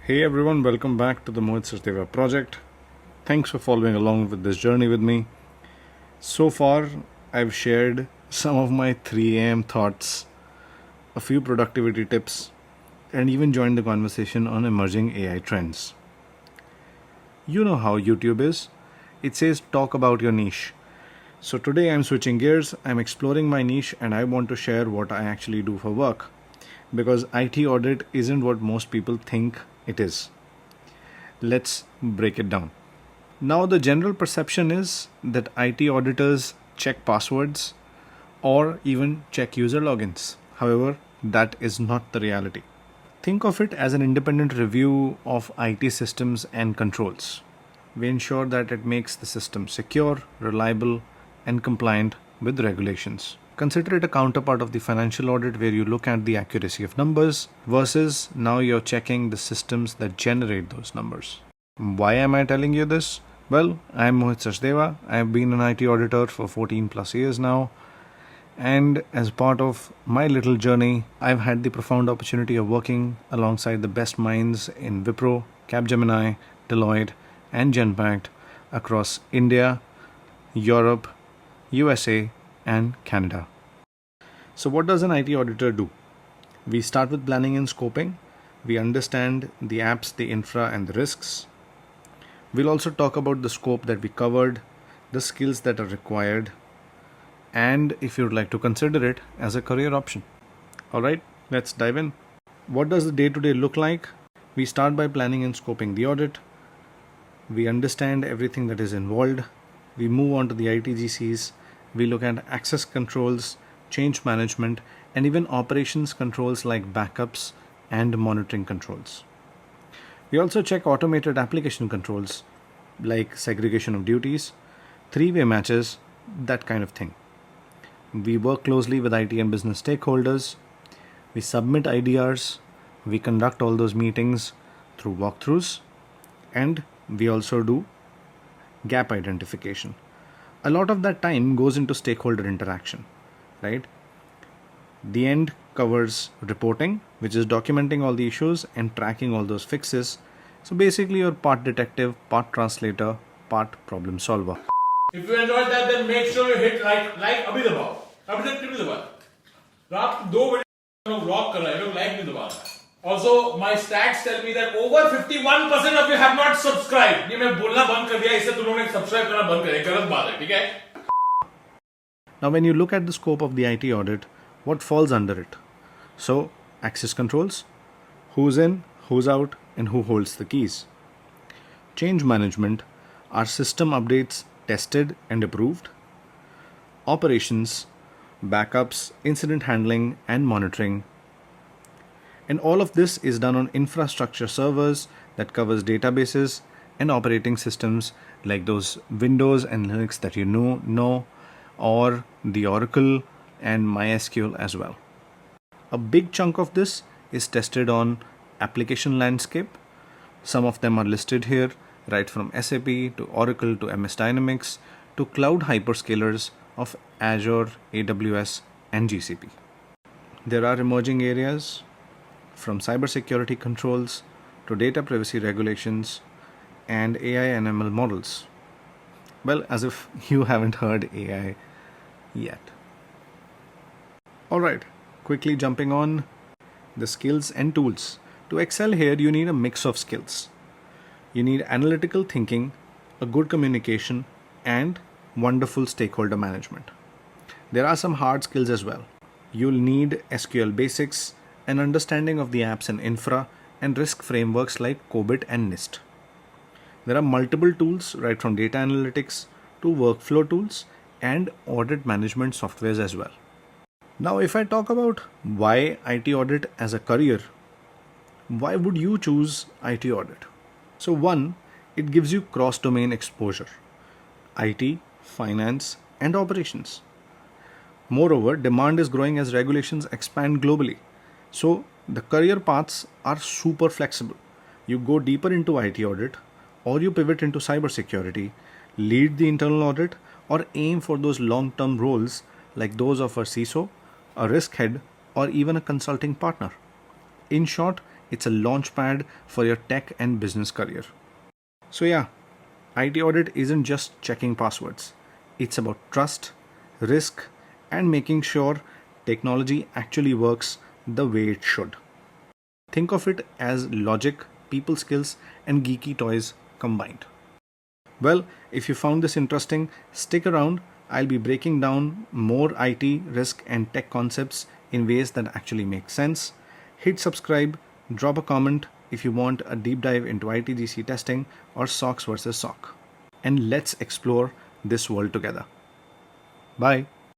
Hey everyone, welcome back to the Mohit Sachdeva project. Thanks for following along with this journey with me. So far, I've shared some of my 3 a.m. thoughts, a few productivity tips, and even joined the conversation on emerging AI trends. You know how YouTube is. It says talk about your niche. So today I'm switching gears, I'm exploring my niche, and I want to share what I actually do for work. Because IT audit isn't what most people think it is. Let's break it down. Now, the general perception is that IT auditors check passwords or even check user logins. However, that is not the reality. Think of it as an independent review of IT systems and controls. We ensure that it makes the system secure, reliable, and compliant with regulations. Consider it a counterpart of the financial audit where you look at the accuracy of numbers versus now you're checking the systems that generate those numbers. Why am I telling you this? Well, I'm Mohit Sachdeva. I've been an IT auditor for 14 plus years now. And as part of my little journey, I've had the profound opportunity of working alongside the best minds in Wipro, Capgemini, Deloitte, and Genpact across India, Europe, USA, and Canada. So what does an IT auditor do? We start with planning and scoping. We understand the apps, the infra, and the risks. We'll also talk about the scope that we covered, the skills that are required, and if you'd like to consider it as a career option. Alright, let's dive in. What does the day-to-day look like? We start by planning and scoping the audit. We understand everything that is involved. We move on to the ITGCs. We look at access controls, change management, and even operations controls like backups and monitoring controls. We also check automated application controls like segregation of duties, three-way matches, that kind of thing. We work closely with IT and business stakeholders. We submit IDRs. We conduct all those meetings through walkthroughs. And we also do gap identification. A lot of that time goes into stakeholder interaction, right? The end covers reporting, which is documenting all the issues and tracking all those fixes. So basically, you're part detective, part translator, part problem solver. If you enjoyed that, then make sure you hit like अभी दबाओ, अभी तक क्यों नहीं दबाया? रात 2 बजे लोग vlog कर रहे हैं, लोग like नहीं दबा रहे हैं. Also, my stats tell me that over 51% of you have not subscribed. ये मैं बोलना बंद कर दिया, इससे तुम लोगों ने subscribe करना बंद करें, गलत बात है, ठीक है? Now, when you look at the scope of the IT audit, what falls under it? So, access controls, who's in, who's out, and who holds the keys. Change management, are system updates tested and approved? Operations, backups, incident handling, and monitoring. And all of this is done on infrastructure servers that covers databases and operating systems like those Windows and Linux that you know, or the Oracle and MySQL as well. A big chunk of this is tested on application landscape. Some of them are listed here, right from SAP to Oracle to MS Dynamics to cloud hyperscalers of Azure, AWS, and GCP. There are emerging areas from cybersecurity controls to data privacy regulations and AI and ML models. Well, as if you haven't heard AI yet. Alright, quickly jumping on the skills and tools. To excel here, you need a mix of skills. You need analytical thinking, a good communication, and wonderful stakeholder management. There are some hard skills as well. You'll need SQL basics, an understanding of the apps and infra, and risk frameworks like COBIT and NIST. There are multiple tools, right from data analytics to workflow tools and audit management softwares as well. Now, if I talk about why IT audit as a career, why would you choose IT audit? So one, it gives you cross-domain exposure. IT, finance, and operations. Moreover, demand is growing as regulations expand globally. So the career paths are super flexible. You go deeper into IT audit, or you pivot into cybersecurity, lead the internal audit, or aim for those long-term roles like those of a CISO, a risk head, or even a consulting partner. In short, It's a launchpad for your tech and business career. So yeah, IT audit isn't just checking passwords. It's about trust, risk, and making sure technology actually works the way it should. Think of it as logic, people skills, and geeky toys combined. Well, if you found this interesting, stick around. I'll be breaking down more IT, risk, and tech concepts in ways that actually make sense. Hit subscribe, drop a comment if you want a deep dive into ITGC testing or SOX versus SOC. And let's explore this world together. Bye.